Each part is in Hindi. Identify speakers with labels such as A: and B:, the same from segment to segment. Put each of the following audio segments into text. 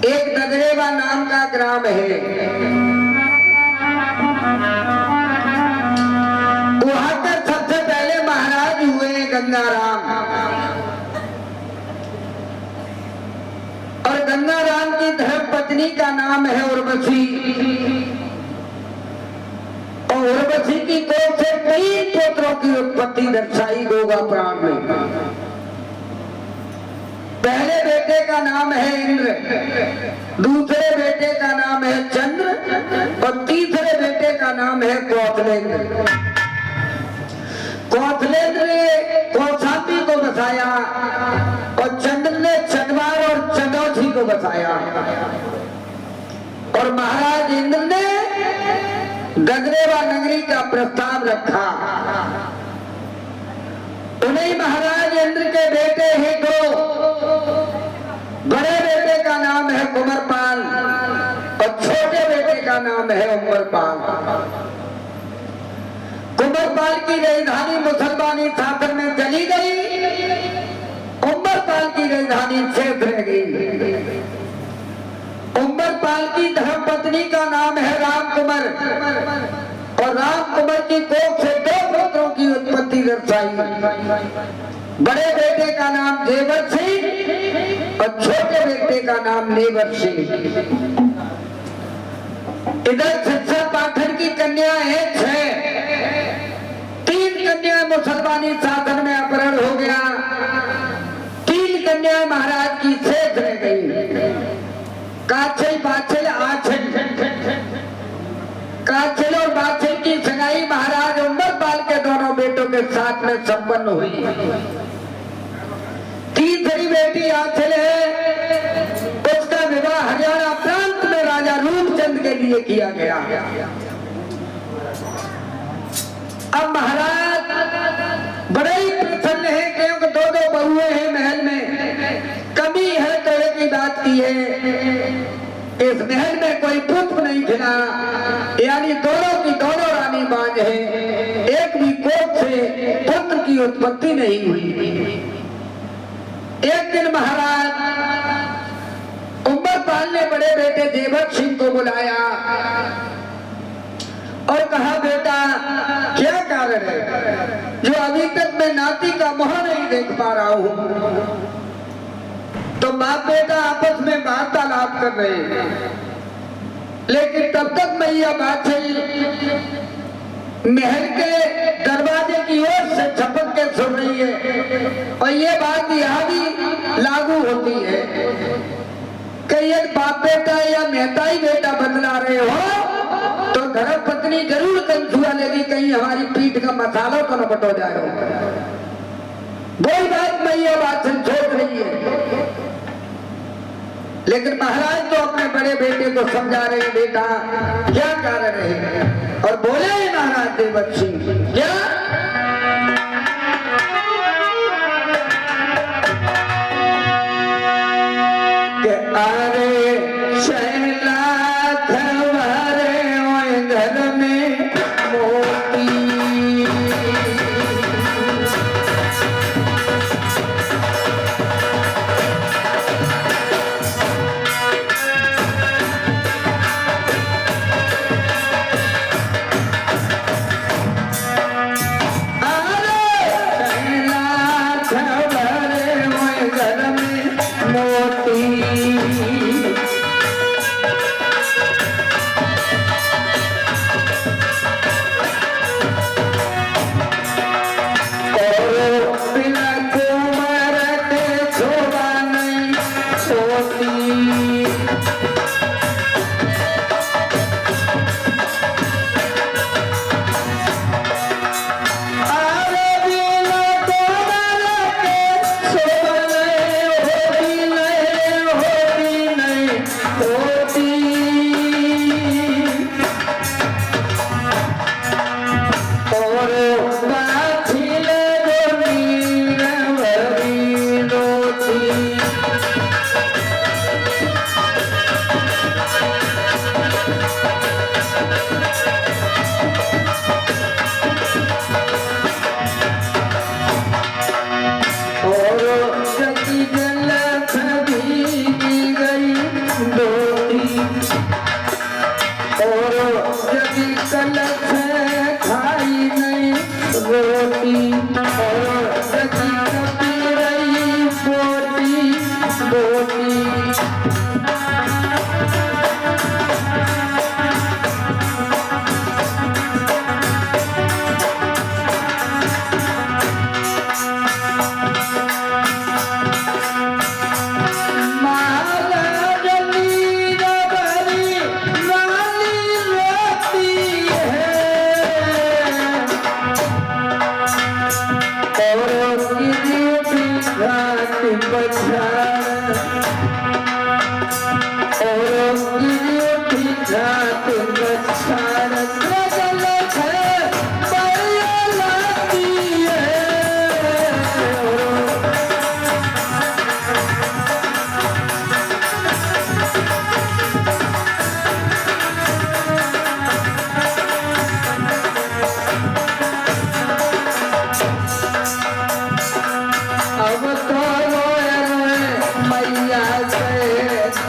A: एक नगरेवा नाम का ग्राम है, वहां पर सबसे पहले महाराज हुए गंगाराम। और गंगाराम की धर्म पत्नी का नाम है उर्वशी। और उर्वशी की कोख से कई पुत्रों की उत्पत्ति दर्शाई गोगा पुराण में। पहले बेटे का नाम है इंद्र, दूसरे बेटे का नाम है चंद्र और तीसरे बेटे का नाम है कौशलेंद्र। कौशलेंद्र ने कौशाम्बी को बसाया और चंद्र ने चंद्रवार और चंदौसी को बसाया। और महाराज इंद्र ने गगरेवा नगरी का प्रस्ताव रखा। उन्हीं महाराज इंद्र के बेटे हैं दो। बड़े बेटे का नाम है कुमरपाल और छोटे बेटे का नाम है उमरपाल। कुमरपाल की राजधानी मुसलमानी शासन में चली गई, उमरपाल की राजधानी शेष रह गई। उमरपाल की धर्मपत्नी का नाम है रामकुमार और रामकुमार की कोख से दो पुत्रों की उत्पत्ति दर्शाई। बड़े बेटे का नाम देवर सिंह और छोटे बेटे का नाम नेवर सिंह। इधर शिक्षा पाठन की कन्या है 6। 3 कन्या मुसलमानी शासन में अपहरण हो गया। 3 कन्या महाराज की शेष रह गई। काछल बाछल आछल, काछल और बाछल की सगाई महाराज उमरपाल के दोनों बेटों के साथ में संपन्न हुई। तीसरी बेटी आछल है, उसका विवाह हरियाणा प्रांत में राजा रूपचंद के लिए किया गया। अब महाराज बड़े ही प्रसन्न है क्योंकि 2 बहुएं हैं महल में। कमी है तो एक ही बात की है, इस महल में कोई पुत्र नहीं खिला, यानी दोनों की दोनों रानी बाज है। एक भी कोख से पुत्र की उत्पत्ति नहीं हुई। एक दिन महाराज उमरपाल ने बड़े बेटे देवर सिंह को बुलाया और कहा, बेटा क्या कारण है जो अभी तक मैं नाती का मुंह नहीं देख पा रहा हूं। तो बाप बेटा आपस में वार्तालाप कर रहे हैं, लेकिन तब तक मैया बाछल महल के दरवाजे की ओर से झपक के सुन रही है। और ये बात यहाँ भी लागू होती है कि ये बाप बेटा या मेहता ही बेटा बदला रहे हो तो धर्म पत्नी जरूर कंसुआ लेगी, कहीं हमारी पीठ का मसाला तो न बटो जाए। वही बात मैया बाछल सोच रही है, लेकिन महाराज तो अपने बड़े बेटे को समझा रहे हैं, बेटा क्या कारण है। और बोले महाराज देवर सिंह, क्या कि अरे शैला खवारे घर में मोती, मोती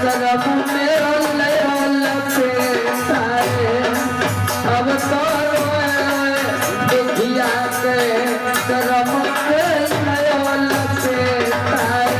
A: करम में होले होले पेटाए अब तो रोए रोए दुखिया के करम में होले होले पेटाए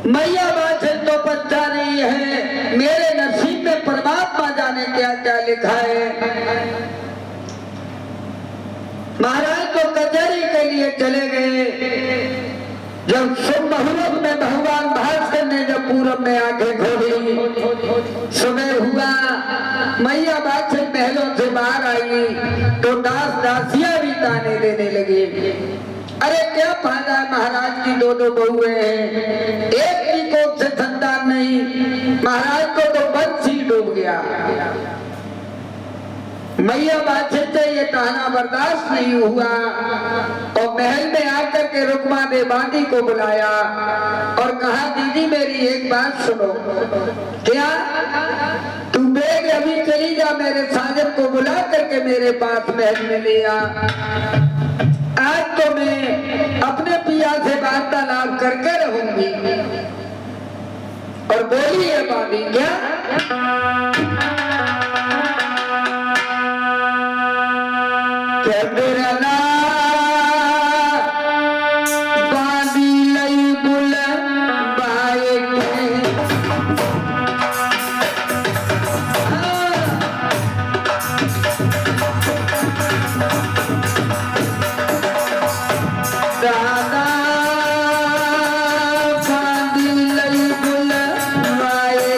A: मैया बात है तो पता नहीं है मेरे नसीब में परमात्मा जाने क्या क्या लिखा है। महाराज तो कचहरी के लिए चले गए। जब शुभ मुहूर्त में भगवान भास्कर ने जब पूरब में आंखें खोली सुबह हुआ मैया बात से महलों से बाहर आई तो दास दासियां भी ताने देने लगी। अरे क्या फायदा है महाराज की दो दो बहुएं हैं एक की कोख से संतान नहीं। महाराज को तो वंश ही डूब गया। मैया बादशाह से ये ताना बर्दाश्त नहीं हुआ और महल में आकर के रुक्मा ने बांदी को बुलाया और कहा दीदी मेरी एक बात सुनो। क्या तू बेग अभी चली जा मेरे साजन को बुला करके मेरे पास महल में ले आ। आज तो मैं अपने पिया से वार्तालाप करके रहूंगी। और बोली है बांदी क्या बिरला बांदी लई बुल बाए दादा बांदी लई बुल बाए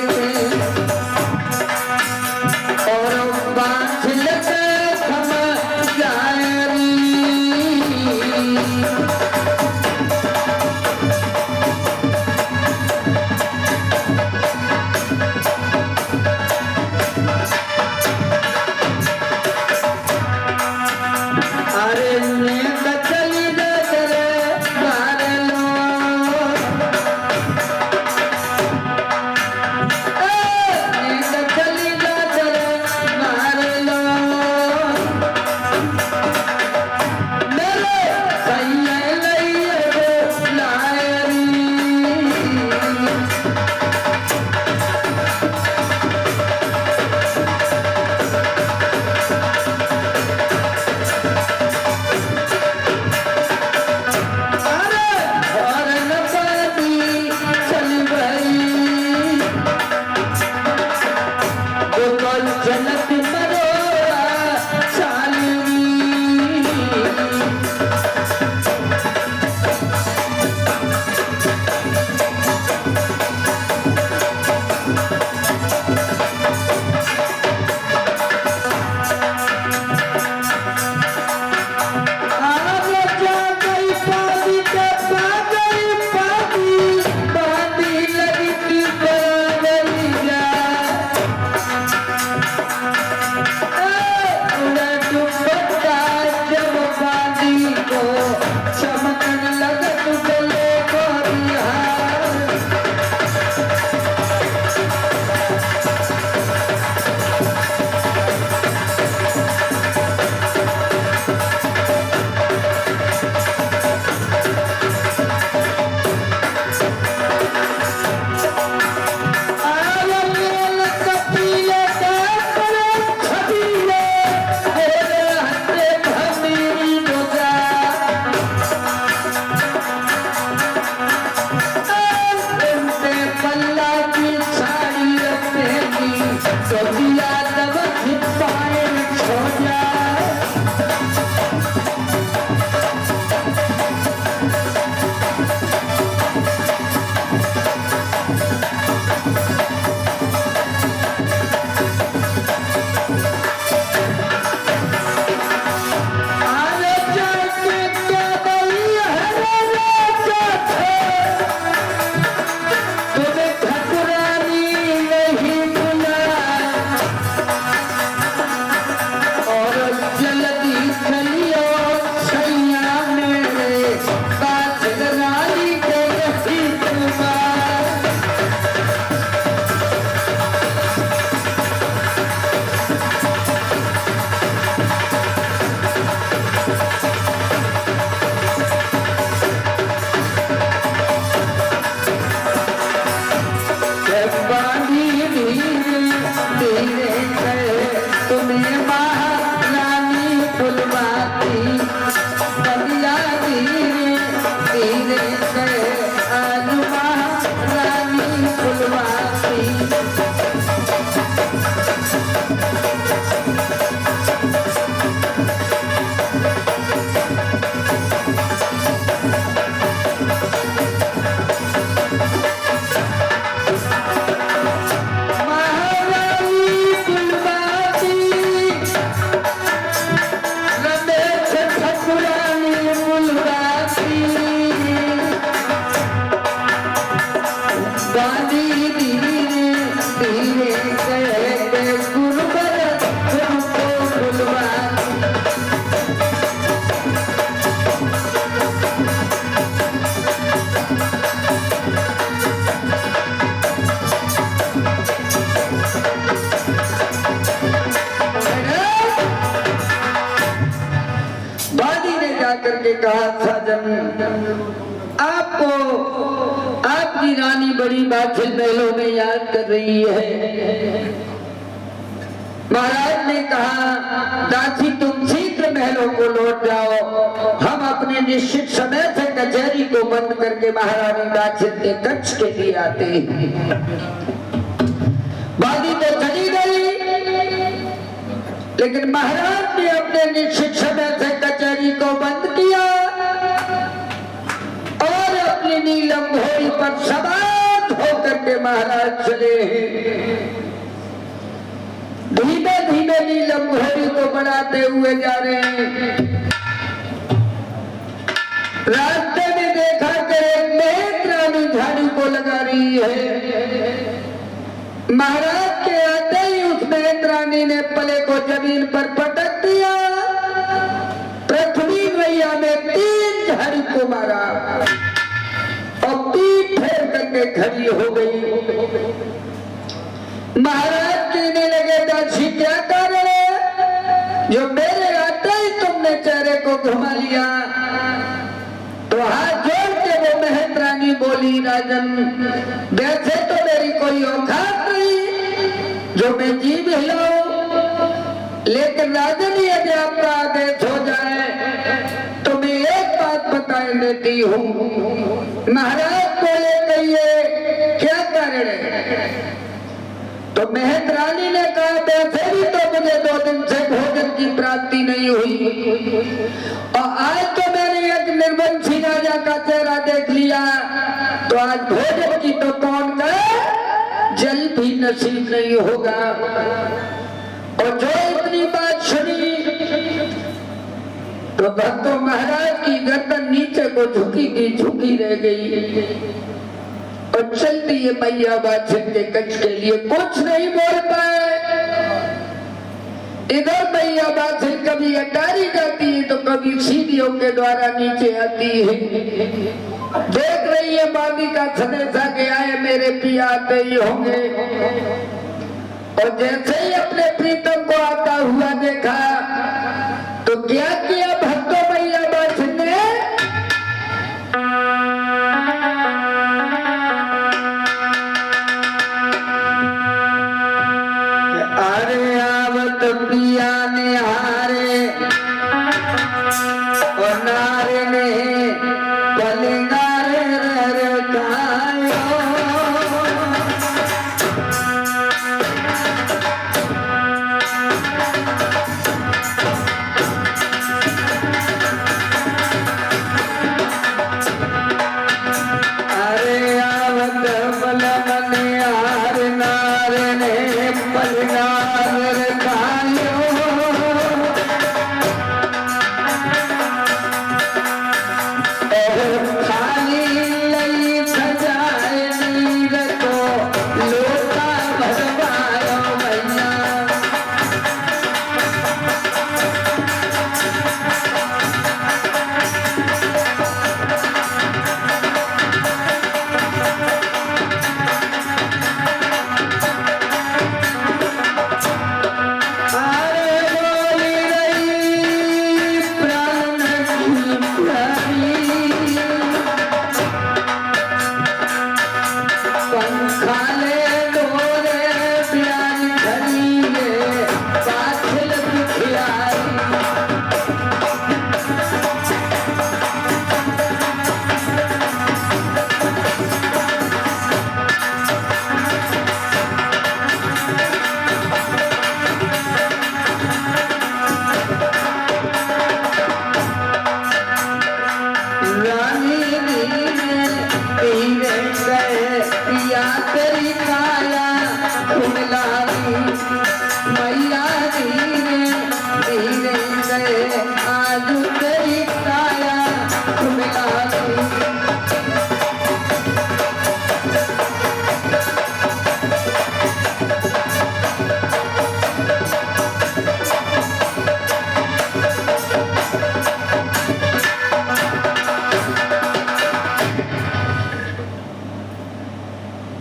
A: कहा साजन आपको आपकी रानी बड़ी बाछिल महलों में याद कर रही है। महाराज ने कहा दासी तुम शीघ्र महलों को लौट जाओ, हम अपने निश्चित समय से कचहरी को बंद करके महारानी बाछिल के कक्ष के लिए आते हैं। बादी तो चली गई, लेकिन महाराज ने अपने निश्चित समय से कचहरी को बंद किया और अपनी नीलम घोड़ी पर सवार होकर के महाराज चले हैं। धीमे धीमे नीलम घोड़ी को बढ़ाते हुए जा रहे हैं। रास्ते में देखा कि एक मेहत रानी झाड़ू को लगा रही है। महाराज के आते ही उस मेहत रानी ने पले को जमीन पर पटक दिया, पृथ्वी मैया में 3 झाड़ू को मारा और पीठ फेर करके खड़ी हो गई। महाराज कहने लगे दासी क्या कारण है जो मेरे आते ही तुमने चेहरे को घुमा लिया? तो हाथ जोड़ के वो महत रानी बोली राजन वैसे तो मेरी कोई औकात नहीं जो मैं जीभ हिलाऊं, लेकिन राजन यदि आपका आदेश हो जाए तो मैं एक बात बता देती हूँ। महाराज बोले कहिए क्या कारण है? तो महत रानी ने कहा वैसे भी तो मुझे 2 दिन से भोजन की प्राप्ति नहीं हुई और आज तो मैंने एक निर्वंशी राजा का चेहरा देख लिया, तो आज भोजन की तो कौन का जल भी नसीब नहीं होगा। और जो इतनी बात सुनी तो भक्तों महाराज की गर्दन नीचे को झुकी रह गई और चलती है मैया बाछिल के कक्ष के लिए, कुछ नहीं बोल पाए। इधर मैया बाछिल कभी अटारी जाती है तो कभी सीढ़ियों के द्वारा नीचे आती है। देख रही है बागी का संदेशा के आए मेरे पिया आते ही होंगे, और जैसे ही अपने प्रीतम को आता हुआ देखा तो क्या किया भक्तों मैया बाछिल ने? पिया ने हारे और नारे ने पलंगारे रखायो। अरे आवत पलंग ने हारे नारे ने पलंगारे रखायो।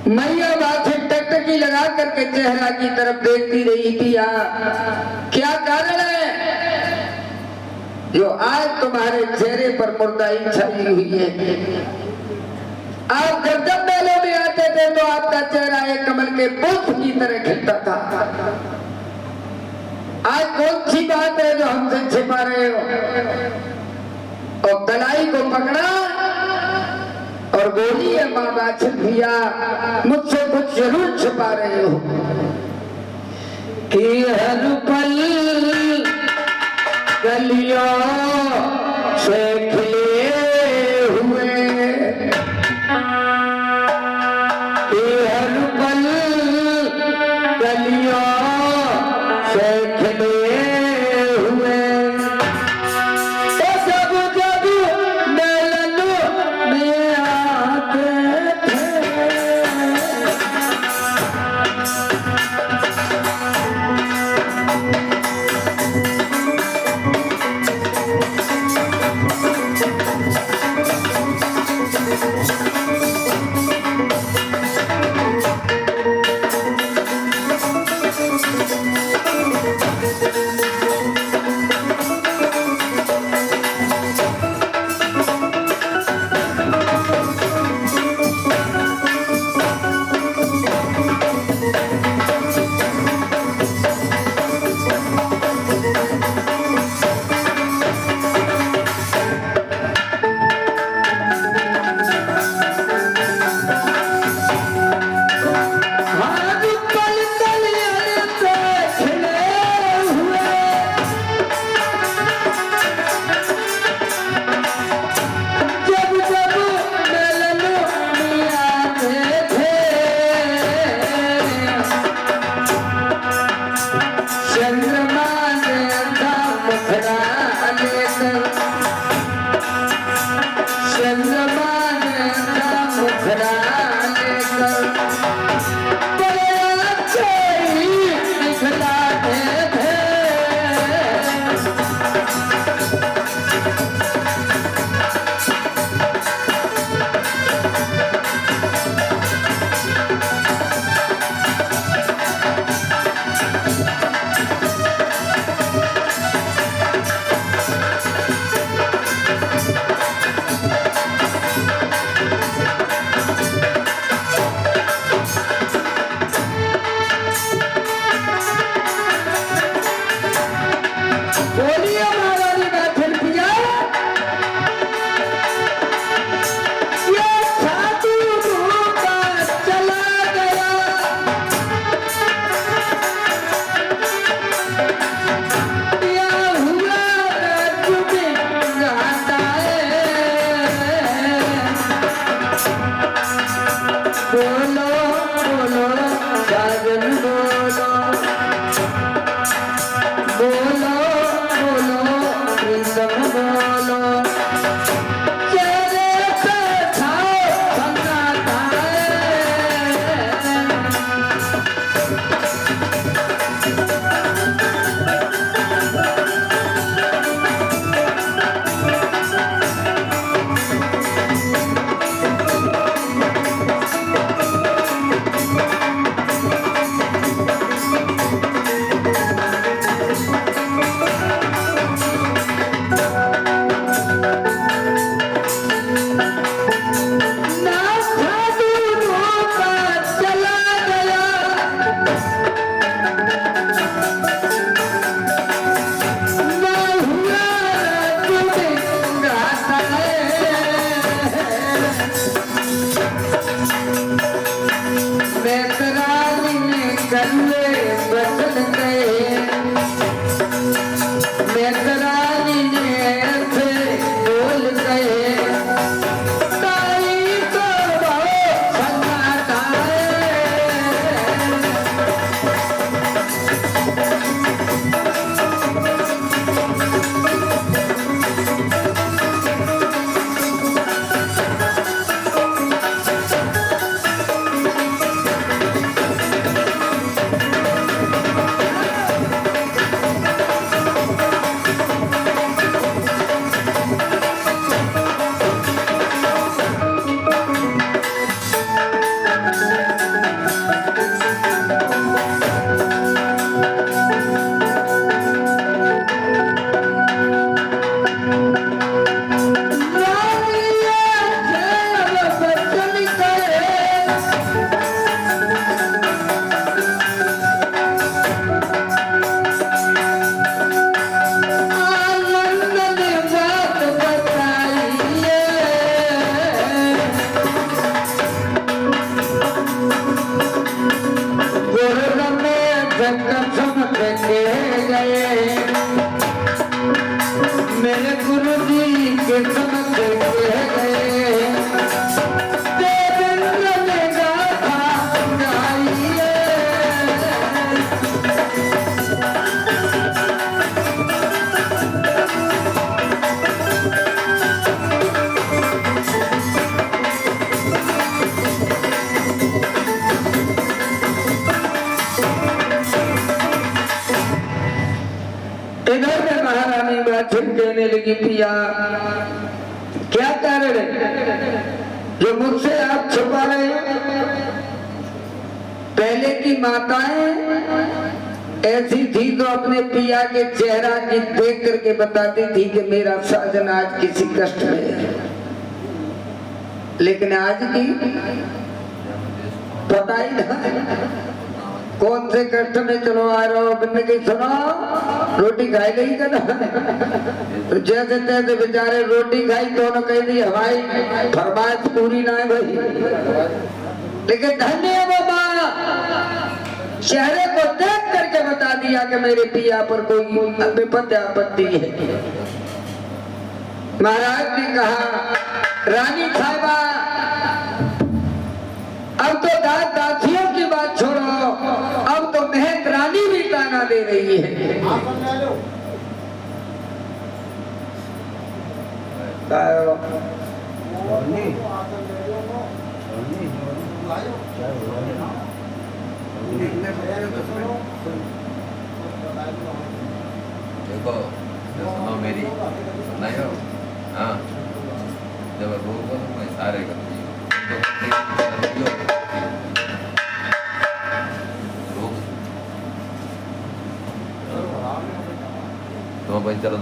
A: मैया बाछिल टकटकी लगा करके चेहरा की तरफ देखती रही थी। क्या कारण है? जो आज तुम्हारे चेहरे पर मुर्दाई छाई हुई है। आप जब मेलों में आते थे तो आपका चेहरा एक कमल के पुष्प की तरह खिलता था। आज कौन सी बात है जो हमसे छिपा रहे हो? और कलाई को पकड़ा और बोली है माँ बाछल भैया, मुझसे कुछ जरूर छुपा रहे हो कि हर पल गलियों से खिले हुए, कि हर पल गलियों से खिले हुए, तो जब जब मेलन में आते थे इधर में महारानी बाछिन कहने लगी पिया क्या कारण है जो मुझसे आप छुपा रहे हैं। पहले की माताएं ऐसी थी तो अपने पिया के चेहरा की देख करके बताती थी कि मेरा साजन आज किसी कष्ट में है, लेकिन आज की पता ही नहीं कौन से कष्ट में चलो आ रहा हो। बिन्ने की सुनो रोटी खाई गई का ना, तो जैसे तैसे बेचारे रोटी खाई दोनों कह दी हमारी फरमाइश पूरी ना है भाई, लेकिन धन्य है बाबा चेहरे को देख करके बता दिया कि मेरे पिया पर कोई विपत्ति आपत्ति है। महाराज ने कहा रानी साहिबा अब तो दास दासियों की बात छोड़ो, अब तो महक रानी भी ताना दे रही है।
B: देखो सुनो मेरी सुनाई हो। हाँ जब रोको तो मैं सारे करती हूँ तो भाई चलो